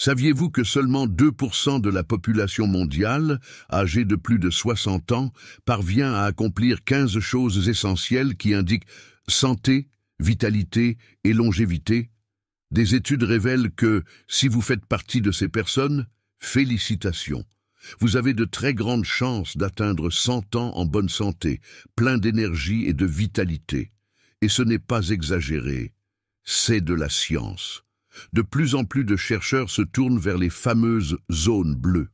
Saviez-vous que seulement 2% de la population mondiale, âgée de plus de 60 ans, parvient à accomplir 15 choses essentielles qui indiquent santé, vitalité et longévité? Des études révèlent que, si vous faites partie de ces personnes, félicitations. Vous avez de très grandes chances d'atteindre 100 ans en bonne santé, plein d'énergie et de vitalité. Et ce n'est pas exagéré, c'est de la science. De plus en plus de chercheurs se tournent vers les fameuses zones bleues.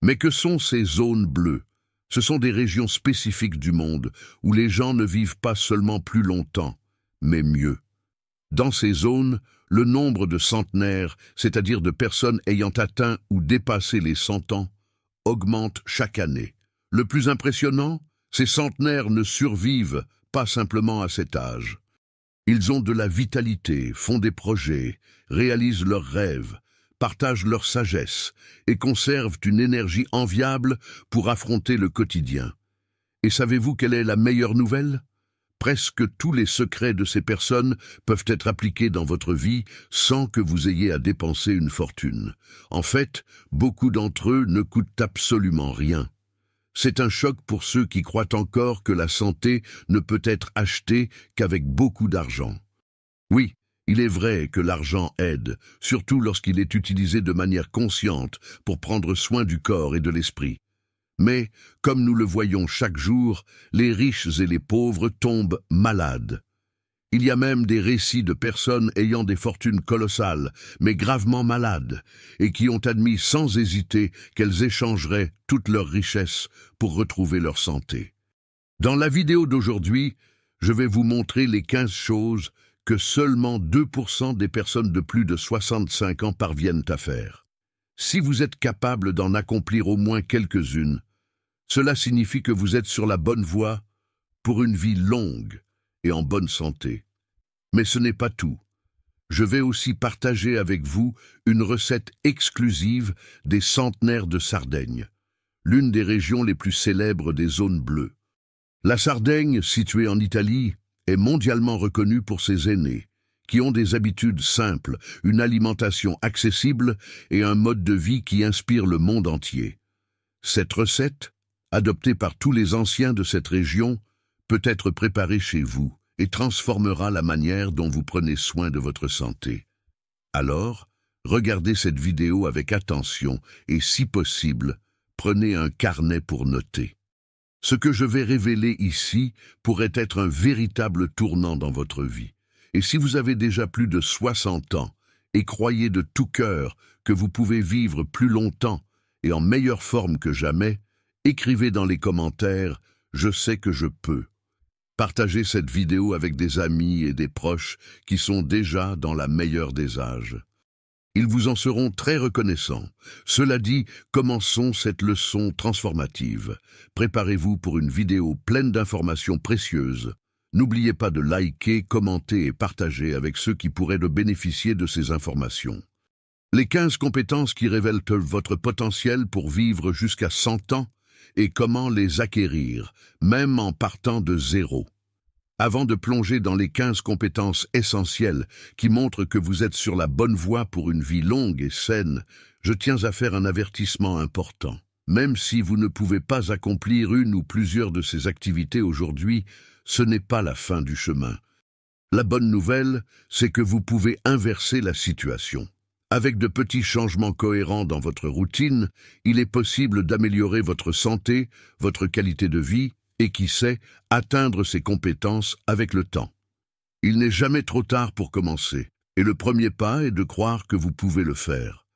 Mais que sont ces zones bleues? Ce sont des régions spécifiques du monde où les gens ne vivent pas seulement plus longtemps, mais mieux. Dans ces zones, le nombre de centenaires, c'est-à-dire de personnes ayant atteint ou dépassé les 100 ans, augmente chaque année. Le plus impressionnant, ces centenaires ne survivent pas simplement à cet âge. Ils ont de la vitalité, font des projets, réalisent leurs rêves, partagent leur sagesse et conservent une énergie enviable pour affronter le quotidien. Et savez-vous quelle est la meilleure nouvelle? Presque tous les secrets de ces personnes peuvent être appliqués dans votre vie sans que vous ayez à dépenser une fortune. En fait, beaucoup d'entre eux ne coûtent absolument rien. C'est un choc pour ceux qui croient encore que la santé ne peut être achetée qu'avec beaucoup d'argent. Oui, il est vrai que l'argent aide, surtout lorsqu'il est utilisé de manière consciente pour prendre soin du corps et de l'esprit. Mais, comme nous le voyons chaque jour, les riches et les pauvres tombent malades. Il y a même des récits de personnes ayant des fortunes colossales, mais gravement malades, et qui ont admis sans hésiter qu'elles échangeraient toutes leurs richesses pour retrouver leur santé. Dans la vidéo d'aujourd'hui, je vais vous montrer les 15 choses que seulement 2% des personnes de plus de 65 ans parviennent à faire. Si vous êtes capable d'en accomplir au moins quelques-unes, cela signifie que vous êtes sur la bonne voie pour une vie longue et en bonne santé. Mais ce n'est pas tout. Je vais aussi partager avec vous une recette exclusive des centenaires de Sardaigne, l'une des régions les plus célèbres des zones bleues. La Sardaigne, située en Italie, est mondialement reconnue pour ses aînés, qui ont des habitudes simples, une alimentation accessible et un mode de vie qui inspire le monde entier. Cette recette, adoptée par tous les anciens de cette région, peut être préparée chez vous et transformera la manière dont vous prenez soin de votre santé. Alors, regardez cette vidéo avec attention et, si possible, prenez un carnet pour noter. Ce que je vais révéler ici pourrait être un véritable tournant dans votre vie. Et si vous avez déjà plus de 60 ans et croyez de tout cœur que vous pouvez vivre plus longtemps et en meilleure forme que jamais, écrivez dans les commentaires « Je sais que je peux ». Partagez cette vidéo avec des amis et des proches qui sont déjà dans la meilleure des âges. Ils vous en seront très reconnaissants. Cela dit, commençons cette leçon transformative. Préparez-vous pour une vidéo pleine d'informations précieuses. N'oubliez pas de liker, commenter et partager avec ceux qui pourraient bénéficier de ces informations. Les 15 compétences qui révèlent votre potentiel pour vivre jusqu'à 100 ans et comment les acquérir, même en partant de zéro. Avant de plonger dans les 15 compétences essentielles qui montrent que vous êtes sur la bonne voie pour une vie longue et saine, je tiens à faire un avertissement important. Même si vous ne pouvez pas accomplir une ou plusieurs de ces activités aujourd'hui, ce n'est pas la fin du chemin. La bonne nouvelle, c'est que vous pouvez inverser la situation. Avec de petits changements cohérents dans votre routine, il est possible d'améliorer votre santé, votre qualité de vie et, qui sait, atteindre ces compétences avec le temps. Il n'est jamais trop tard pour commencer, et le premier pas est de croire que vous pouvez le faire.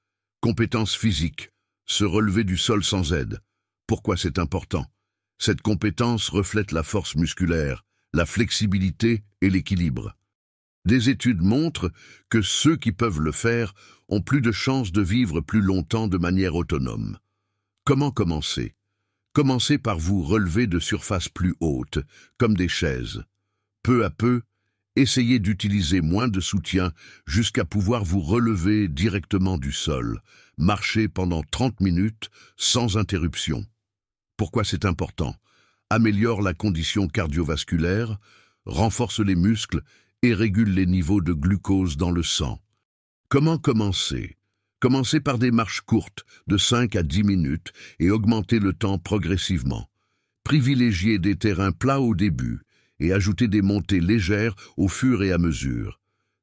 Compétence physique, se relever du sol sans aide. Pourquoi c'est important? Cette compétence reflète la force musculaire, la flexibilité et l'équilibre. Des études montrent que ceux qui peuvent le faire ont plus de chances de vivre plus longtemps de manière autonome. Comment commencer? Commencez par vous relever de surfaces plus hautes, comme des chaises. Peu à peu, essayez d'utiliser moins de soutien jusqu'à pouvoir vous relever directement du sol. Marchez pendant 30 minutes sans interruption. Pourquoi c'est important? Améliore la condition cardiovasculaire, renforce les muscles et régule les niveaux de glucose dans le sang. Comment commencer? Commencez par des marches courtes, de 5 à 10 minutes, et augmentez le temps progressivement. Privilégiez des terrains plats au début, et ajoutez des montées légères au fur et à mesure.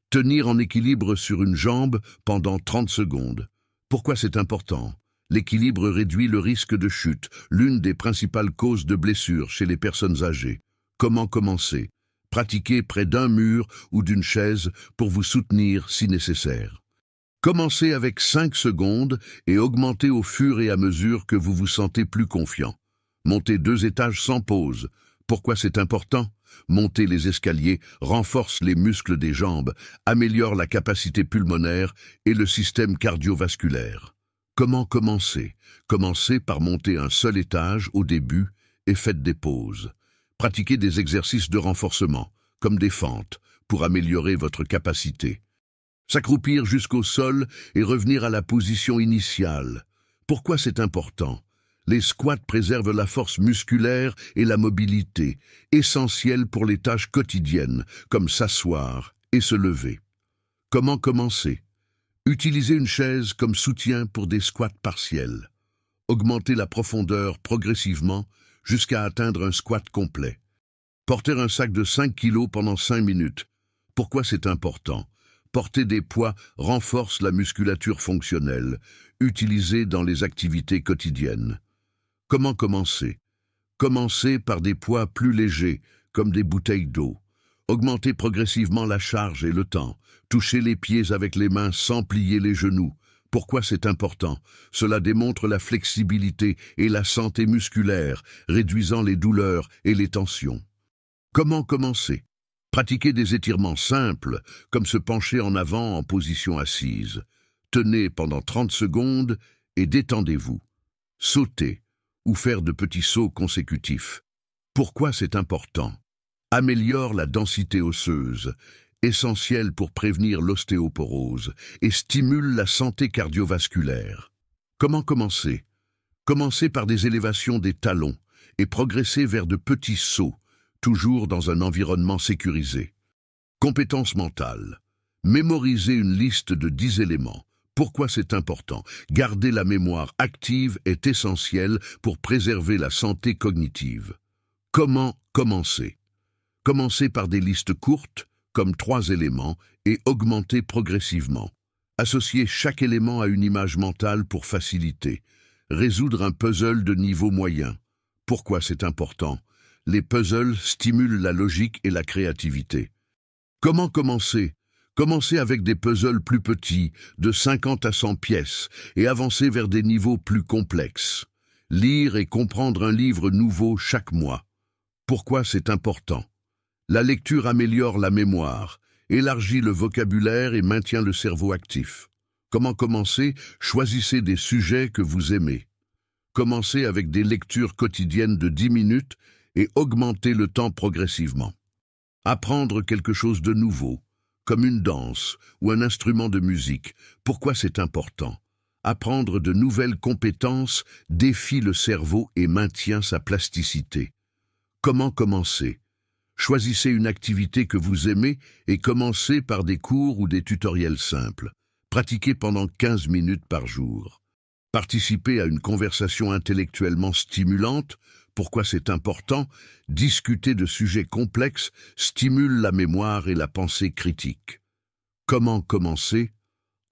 Tenir en équilibre sur une jambe pendant 30 secondes. Pourquoi c'est important? L'équilibre réduit le risque de chute, l'une des principales causes de blessures chez les personnes âgées. Comment commencer? Pratiquez près d'un mur ou d'une chaise pour vous soutenir si nécessaire. Commencez avec 5 secondes et augmentez au fur et à mesure que vous vous sentez plus confiant. Montez 2 étages sans pause. Pourquoi c'est important? Monter les escaliers renforce les muscles des jambes, améliore la capacité pulmonaire et le système cardiovasculaire. Comment commencer? Commencez par monter un seul étage au début et faites des pauses. Pratiquez des exercices de renforcement, comme des fentes, pour améliorer votre capacité. S'accroupir jusqu'au sol et revenir à la position initiale. Pourquoi c'est important? Les squats préservent la force musculaire et la mobilité, essentielles pour les tâches quotidiennes, comme s'asseoir et se lever. Comment commencer? Utilisez une chaise comme soutien pour des squats partiels. Augmentez la profondeur progressivement jusqu'à atteindre un squat complet. Porter un sac de 5 kg pendant 5 minutes. Pourquoi c'est important? Porter des poids renforce la musculature fonctionnelle, utilisée dans les activités quotidiennes. Comment commencer? Commencez par des poids plus légers, comme des bouteilles d'eau. Augmentez progressivement la charge et le temps. Touchez les pieds avec les mains sans plier les genoux. Pourquoi c'est important? Cela démontre la flexibilité et la santé musculaire, réduisant les douleurs et les tensions. Comment commencer? Pratiquez des étirements simples, comme se pencher en avant en position assise. Tenez pendant 30 secondes et détendez-vous. Sautez ou faire de petits sauts consécutifs. Pourquoi c'est important? Améliore la densité osseuse, essentielle pour prévenir l'ostéoporose, et stimule la santé cardiovasculaire. Comment commencer? Commencez par des élévations des talons et progressez vers de petits sauts, toujours dans un environnement sécurisé. Compétences mentales. Mémorisez une liste de 10 éléments. Pourquoi c'est important? Garder la mémoire active est essentiel pour préserver la santé cognitive. Comment commencer? Commencez par des listes courtes, comme 3 éléments, et augmentez progressivement. Associez chaque élément à une image mentale pour faciliter. Résoudre un puzzle de niveau moyen. Pourquoi c'est important? Les puzzles stimulent la logique et la créativité. Comment commencer? Commencez avec des puzzles plus petits, de 50 à 100 pièces, et avancez vers des niveaux plus complexes. Lire et comprendre un livre nouveau chaque mois. Pourquoi c'est important? La lecture améliore la mémoire, élargit le vocabulaire et maintient le cerveau actif. Comment commencer? Choisissez des sujets que vous aimez. Commencez avec des lectures quotidiennes de 10 minutes et augmentez le temps progressivement. Apprendre quelque chose de nouveau, comme une danse ou un instrument de musique. Pourquoi c'est important? Apprendre de nouvelles compétences défie le cerveau et maintient sa plasticité. Comment commencer? Choisissez une activité que vous aimez et commencez par des cours ou des tutoriels simples. Pratiquez pendant 15 minutes par jour. Participez à une conversation intellectuellement stimulante. Pourquoi c'est important? Discuter de sujets complexes stimule la mémoire et la pensée critique. Comment commencer?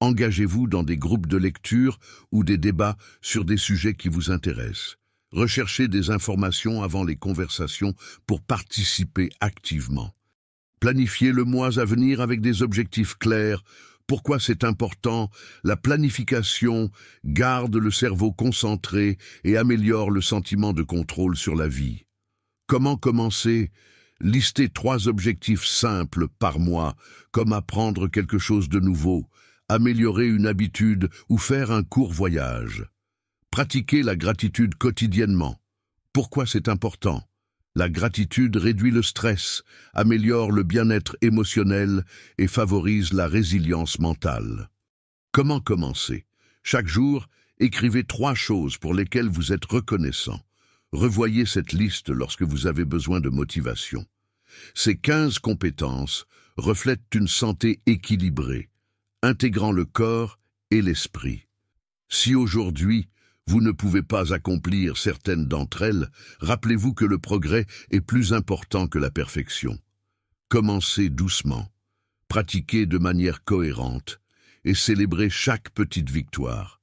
Engagez-vous dans des groupes de lecture ou des débats sur des sujets qui vous intéressent. Recherchez des informations avant les conversations pour participer activement. Planifiez le mois à venir avec des objectifs clairs. Pourquoi c'est important? La planification garde le cerveau concentré et améliore le sentiment de contrôle sur la vie. Comment commencer? Listez 3 objectifs simples par mois, comme apprendre quelque chose de nouveau, améliorer une habitude ou faire un court voyage. Pratiquez la gratitude quotidiennement. Pourquoi c'est important? La gratitude réduit le stress, améliore le bien-être émotionnel et favorise la résilience mentale. Comment commencer? Chaque jour, écrivez 3 choses pour lesquelles vous êtes reconnaissant. Revoyez cette liste lorsque vous avez besoin de motivation. Ces 15 compétences reflètent une santé équilibrée, intégrant le corps et l'esprit. Si aujourd'hui, vous ne pouvez pas accomplir certaines d'entre elles, rappelez-vous que le progrès est plus important que la perfection. Commencez doucement, pratiquez de manière cohérente et célébrez chaque petite victoire.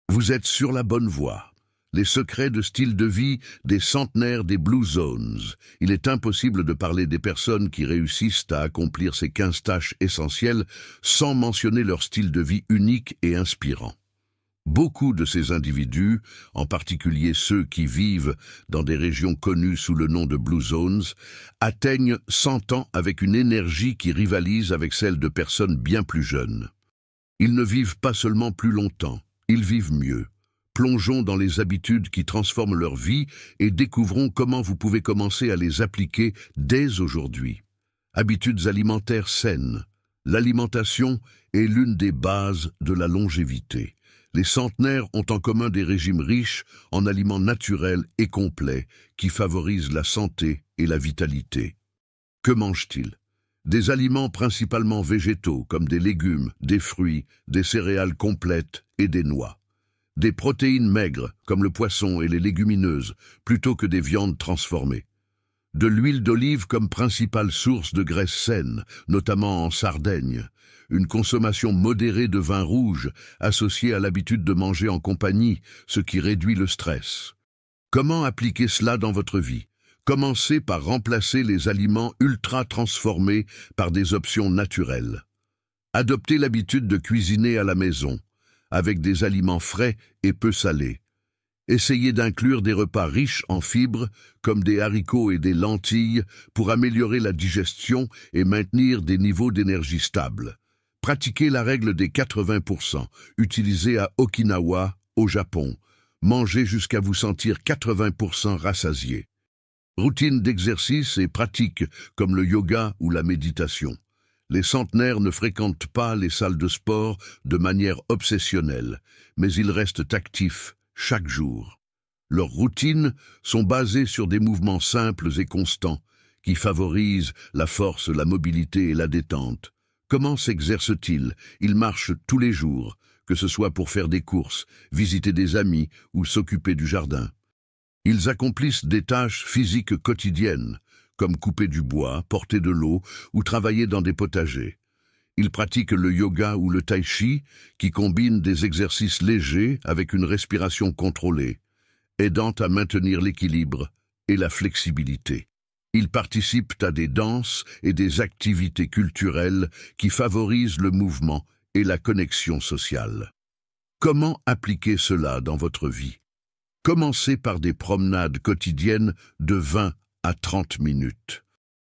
Vous êtes sur la bonne voie. Les secrets de style de vie des centenaires des Blue Zones. Il est impossible de parler des personnes qui réussissent à accomplir ces 15 tâches essentielles sans mentionner leur style de vie unique et inspirant. Beaucoup de ces individus, en particulier ceux qui vivent dans des régions connues sous le nom de Blue Zones, atteignent 100 ans avec une énergie qui rivalise avec celle de personnes bien plus jeunes. Ils ne vivent pas seulement plus longtemps, ils vivent mieux. Plongeons dans les habitudes qui transforment leur vie et découvrons comment vous pouvez commencer à les appliquer dès aujourd'hui. Habitudes alimentaires saines. L'alimentation est l'une des bases de la longévité. Les centenaires ont en commun des régimes riches en aliments naturels et complets qui favorisent la santé et la vitalité. Que mangent-ils? Des aliments principalement végétaux comme des légumes, des fruits, des céréales complètes et des noix. Des protéines maigres comme le poisson et les légumineuses plutôt que des viandes transformées. De l'huile d'olive comme principale source de graisse saine, notamment en Sardaigne. Une consommation modérée de vin rouge, associée à l'habitude de manger en compagnie, ce qui réduit le stress. Comment appliquer cela dans votre vie? Commencez par remplacer les aliments ultra transformés par des options naturelles. Adoptez l'habitude de cuisiner à la maison, avec des aliments frais et peu salés. Essayez d'inclure des repas riches en fibres, comme des haricots et des lentilles, pour améliorer la digestion et maintenir des niveaux d'énergie stables. Pratiquez la règle des 80%, utilisée à Okinawa, au Japon. Mangez jusqu'à vous sentir 80% rassasié. Routine d'exercice et pratiques comme le yoga ou la méditation. Les centenaires ne fréquentent pas les salles de sport de manière obsessionnelle, mais ils restent actifs chaque jour. Leurs routines sont basées sur des mouvements simples et constants qui favorisent la force, la mobilité et la détente. Comment s'exercent-ils? Ils marchent tous les jours, que ce soit pour faire des courses, visiter des amis ou s'occuper du jardin. Ils accomplissent des tâches physiques quotidiennes, comme couper du bois, porter de l'eau ou travailler dans des potagers. Ils pratiquent le yoga ou le tai chi, qui combinent des exercices légers avec une respiration contrôlée, aidant à maintenir l'équilibre et la flexibilité. Ils participent à des danses et des activités culturelles qui favorisent le mouvement et la connexion sociale. Comment appliquer cela dans votre vie? Commencez par des promenades quotidiennes de 20 à 30 minutes.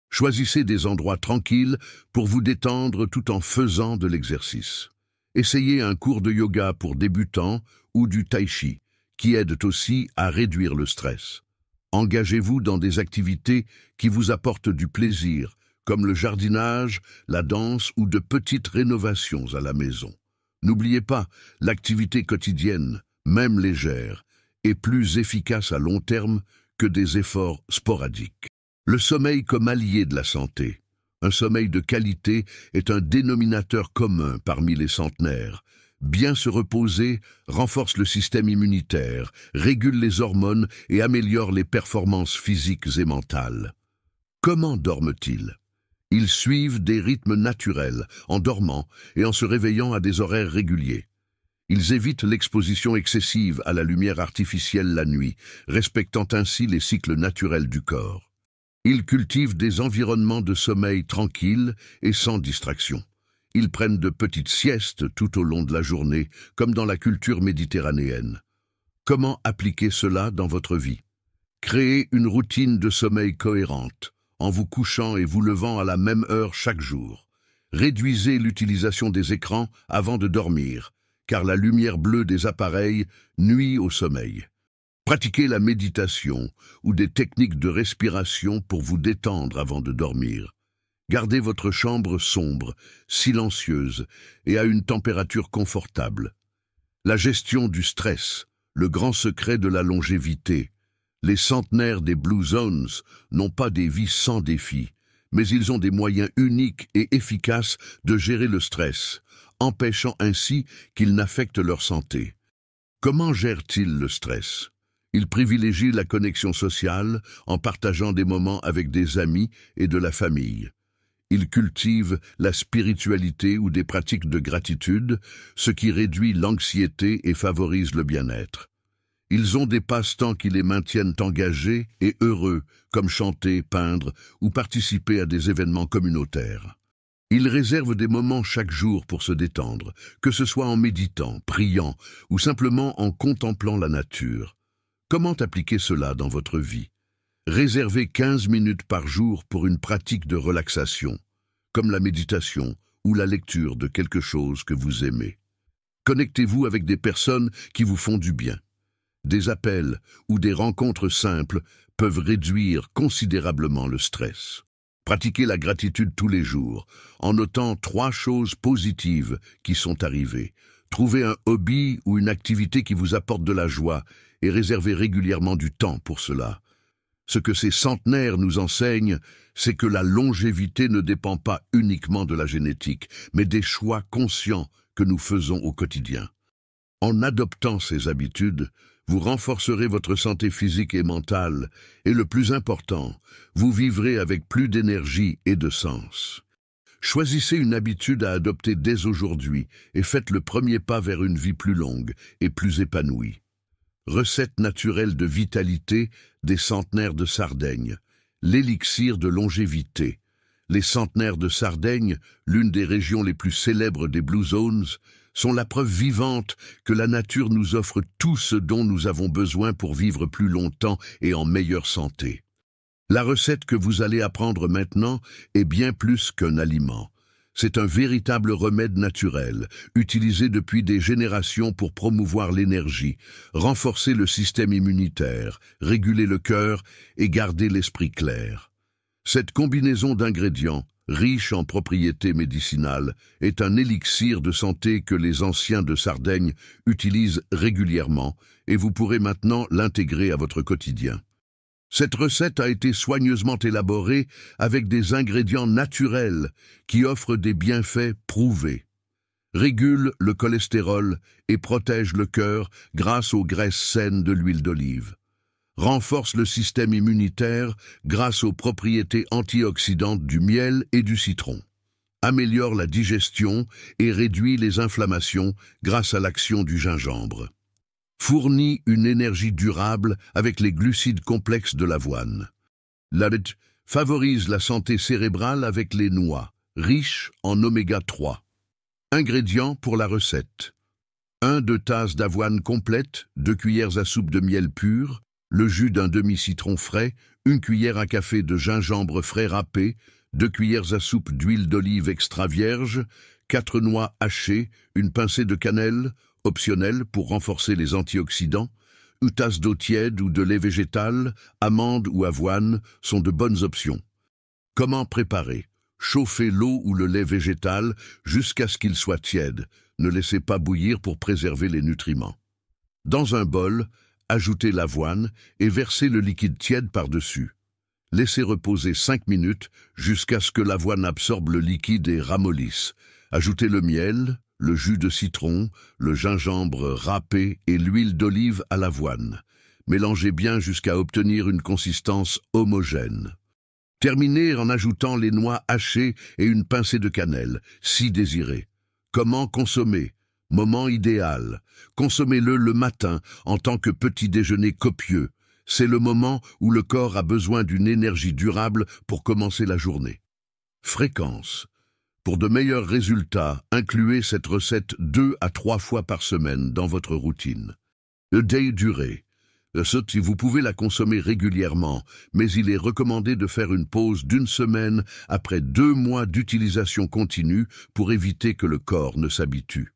Choisissez des endroits tranquilles pour vous détendre tout en faisant de l'exercice. Essayez un cours de yoga pour débutants ou du tai chi, qui aident aussi à réduire le stress. Engagez-vous dans des activités qui vous apportent du plaisir, comme le jardinage, la danse ou de petites rénovations à la maison. N'oubliez pas, l'activité quotidienne, même légère, est plus efficace à long terme que des efforts sporadiques. Le sommeil comme allié de la santé. Un sommeil de qualité est un dénominateur commun parmi les centenaires. Bien se reposer renforce le système immunitaire, régule les hormones et améliore les performances physiques et mentales. Comment dorment-ils? Ils suivent des rythmes naturels, en dormant et en se réveillant à des horaires réguliers. Ils évitent l'exposition excessive à la lumière artificielle la nuit, respectant ainsi les cycles naturels du corps. Ils cultivent des environnements de sommeil tranquilles et sans distraction. Ils prennent de petites siestes tout au long de la journée, comme dans la culture méditerranéenne. Comment appliquer cela dans votre vie? Créez une routine de sommeil cohérente, en vous couchant et vous levant à la même heure chaque jour. Réduisez l'utilisation des écrans avant de dormir, car la lumière bleue des appareils nuit au sommeil. Pratiquez la méditation ou des techniques de respiration pour vous détendre avant de dormir. Gardez votre chambre sombre, silencieuse et à une température confortable. La gestion du stress, le grand secret de la longévité. Les centenaires des Blue Zones n'ont pas des vies sans défis, mais ils ont des moyens uniques et efficaces de gérer le stress, empêchant ainsi qu'ils n'affectent leur santé. Comment gèrent-ils le stress? Ils privilégient la connexion sociale en partageant des moments avec des amis et de la famille. Ils cultivent la spiritualité ou des pratiques de gratitude, ce qui réduit l'anxiété et favorise le bien-être. Ils ont des passe-temps qui les maintiennent engagés et heureux, comme chanter, peindre ou participer à des événements communautaires. Ils réservent des moments chaque jour pour se détendre, que ce soit en méditant, priant ou simplement en contemplant la nature. Comment appliquer cela dans votre vie? Réservez 15 minutes par jour pour une pratique de relaxation, comme la méditation ou la lecture de quelque chose que vous aimez. Connectez-vous avec des personnes qui vous font du bien. Des appels ou des rencontres simples peuvent réduire considérablement le stress. Pratiquez la gratitude tous les jours, en notant 3 choses positives qui sont arrivées. Trouvez un hobby ou une activité qui vous apporte de la joie et réservez régulièrement du temps pour cela. Ce que ces centenaires nous enseignent, c'est que la longévité ne dépend pas uniquement de la génétique, mais des choix conscients que nous faisons au quotidien. En adoptant ces habitudes, vous renforcerez votre santé physique et mentale, et le plus important, vous vivrez avec plus d'énergie et de sens. Choisissez une habitude à adopter dès aujourd'hui et faites le premier pas vers une vie plus longue et plus épanouie. Recette naturelle de vitalité des centenaires de Sardaigne. L'élixir de longévité. Les centenaires de Sardaigne, l'une des régions les plus célèbres des Blue Zones, sont la preuve vivante que la nature nous offre tout ce dont nous avons besoin pour vivre plus longtemps et en meilleure santé. La recette que vous allez apprendre maintenant est bien plus qu'un aliment. C'est un véritable remède naturel, utilisé depuis des générations pour promouvoir l'énergie, renforcer le système immunitaire, réguler le cœur et garder l'esprit clair. Cette combinaison d'ingrédients, riche en propriétés médicinales, est un élixir de santé que les anciens de Sardaigne utilisent régulièrement et vous pourrez maintenant l'intégrer à votre quotidien. Cette recette a été soigneusement élaborée avec des ingrédients naturels qui offrent des bienfaits prouvés. Régule le cholestérol et protège le cœur grâce aux graisses saines de l'huile d'olive. Renforce le système immunitaire grâce aux propriétés antioxydantes du miel et du citron. Améliore la digestion et réduit les inflammations grâce à l'action du gingembre. Fournit une énergie durable avec les glucides complexes de l'avoine. L'ADT favorise la santé cérébrale avec les noix, riches en oméga 3. Ingrédients pour la recette. 1-2 tasses d'avoine complète, 2 cuillères à soupe de miel pur, le jus d'un demi-citron frais, 1 cuillère à café de gingembre frais râpé, 2 cuillères à soupe d'huile d'olive extra vierge, 4 noix hachées, une pincée de cannelle, optionnel pour renforcer les antioxydants, une tasse d'eau tiède ou de lait végétal, amandes ou avoine sont de bonnes options. Comment préparer? Chauffez l'eau ou le lait végétal jusqu'à ce qu'il soit tiède. Ne laissez pas bouillir pour préserver les nutriments. Dans un bol, ajoutez l'avoine et versez le liquide tiède par-dessus. Laissez reposer 5 minutes jusqu'à ce que l'avoine absorbe le liquide et ramollisse. Ajoutez le miel, le jus de citron, le gingembre râpé et l'huile d'olive à l'avoine. Mélangez bien jusqu'à obtenir une consistance homogène. Terminez en ajoutant les noix hachées et une pincée de cannelle, si désiré. Comment consommer? Moment idéal. Consommez-le le matin en tant que petit déjeuner copieux. C'est le moment où le corps a besoin d'une énergie durable pour commencer la journée. Fréquence. Pour de meilleurs résultats, incluez cette recette 2 à 3 fois par semaine dans votre routine. Durée. Vous pouvez la consommer régulièrement, mais il est recommandé de faire une pause d'1 semaine après 2 mois d'utilisation continue pour éviter que le corps ne s'habitue.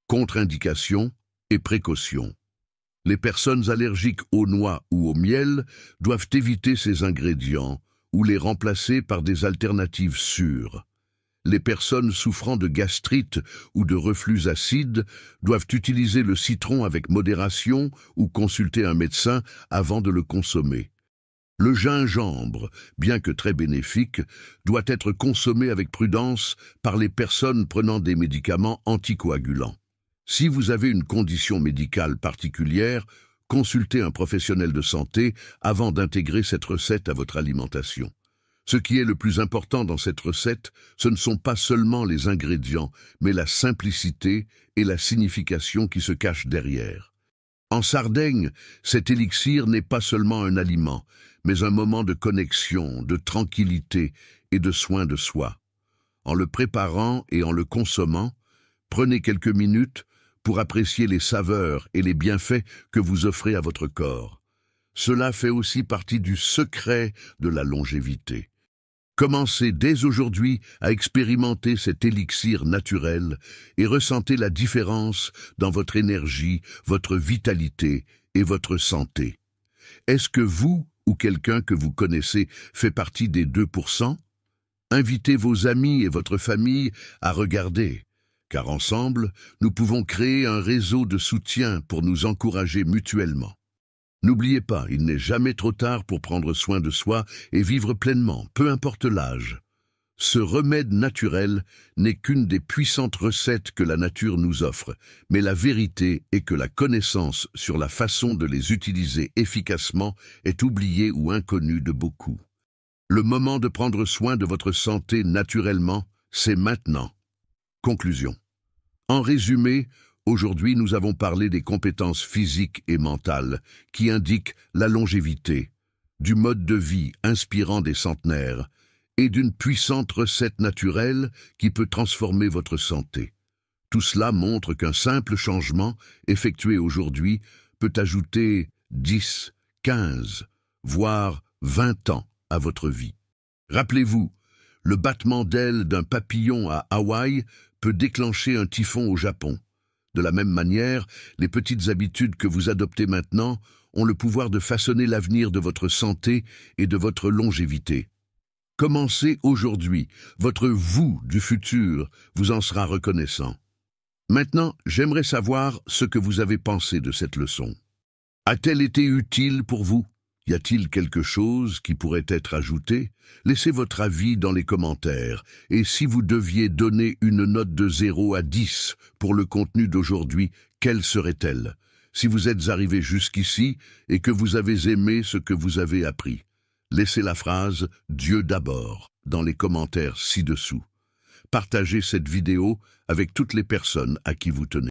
Contre-indications et précautions. Les personnes allergiques aux noix ou au miel doivent éviter ces ingrédients ou les remplacer par des alternatives sûres. Les personnes souffrant de gastrite ou de reflux acide doivent utiliser le citron avec modération ou consulter un médecin avant de le consommer. Le gingembre, bien que très bénéfique, doit être consommé avec prudence par les personnes prenant des médicaments anticoagulants. Si vous avez une condition médicale particulière, consultez un professionnel de santé avant d'intégrer cette recette à votre alimentation. Ce qui est le plus important dans cette recette, ce ne sont pas seulement les ingrédients, mais la simplicité et la signification qui se cachent derrière. En Sardaigne, cet élixir n'est pas seulement un aliment, mais un moment de connexion, de tranquillité et de soin de soi. En le préparant et en le consommant, prenez quelques minutes pour apprécier les saveurs et les bienfaits que vous offrez à votre corps. Cela fait aussi partie du secret de la longévité. Commencez dès aujourd'hui à expérimenter cet élixir naturel et ressentez la différence dans votre énergie, votre vitalité et votre santé. Est-ce que vous ou quelqu'un que vous connaissez fait partie des 2%? Invitez vos amis et votre famille à regarder, car ensemble, nous pouvons créer un réseau de soutien pour nous encourager mutuellement. N'oubliez pas, il n'est jamais trop tard pour prendre soin de soi et vivre pleinement, peu importe l'âge. Ce remède naturel n'est qu'une des puissantes recettes que la nature nous offre, mais la vérité est que la connaissance sur la façon de les utiliser efficacement est oubliée ou inconnue de beaucoup. Le moment de prendre soin de votre santé naturellement, c'est maintenant. Conclusion. En résumé, aujourd'hui nous avons parlé des compétences physiques et mentales qui indiquent la longévité, du mode de vie inspirant des centenaires, et d'une puissante recette naturelle qui peut transformer votre santé. Tout cela montre qu'un simple changement effectué aujourd'hui peut ajouter 10, 15, voire 20 ans à votre vie. Rappelez-vous, le battement d'ailes d'un papillon à Hawaï peut déclencher un typhon au Japon. De la même manière, les petites habitudes que vous adoptez maintenant ont le pouvoir de façonner l'avenir de votre santé et de votre longévité. Commencez aujourd'hui, votre vous du futur vous en sera reconnaissant. Maintenant, j'aimerais savoir ce que vous avez pensé de cette leçon. A-t-elle été utile pour vous? Y a-t-il quelque chose qui pourrait être ajouté? Laissez votre avis dans les commentaires. Et si vous deviez donner une note de 0 à 10 pour le contenu d'aujourd'hui, quelle serait-elle? Si vous êtes arrivé jusqu'ici et que vous avez aimé ce que vous avez appris, laissez la phrase « Dieu d'abord » dans les commentaires ci-dessous. Partagez cette vidéo avec toutes les personnes à qui vous tenez.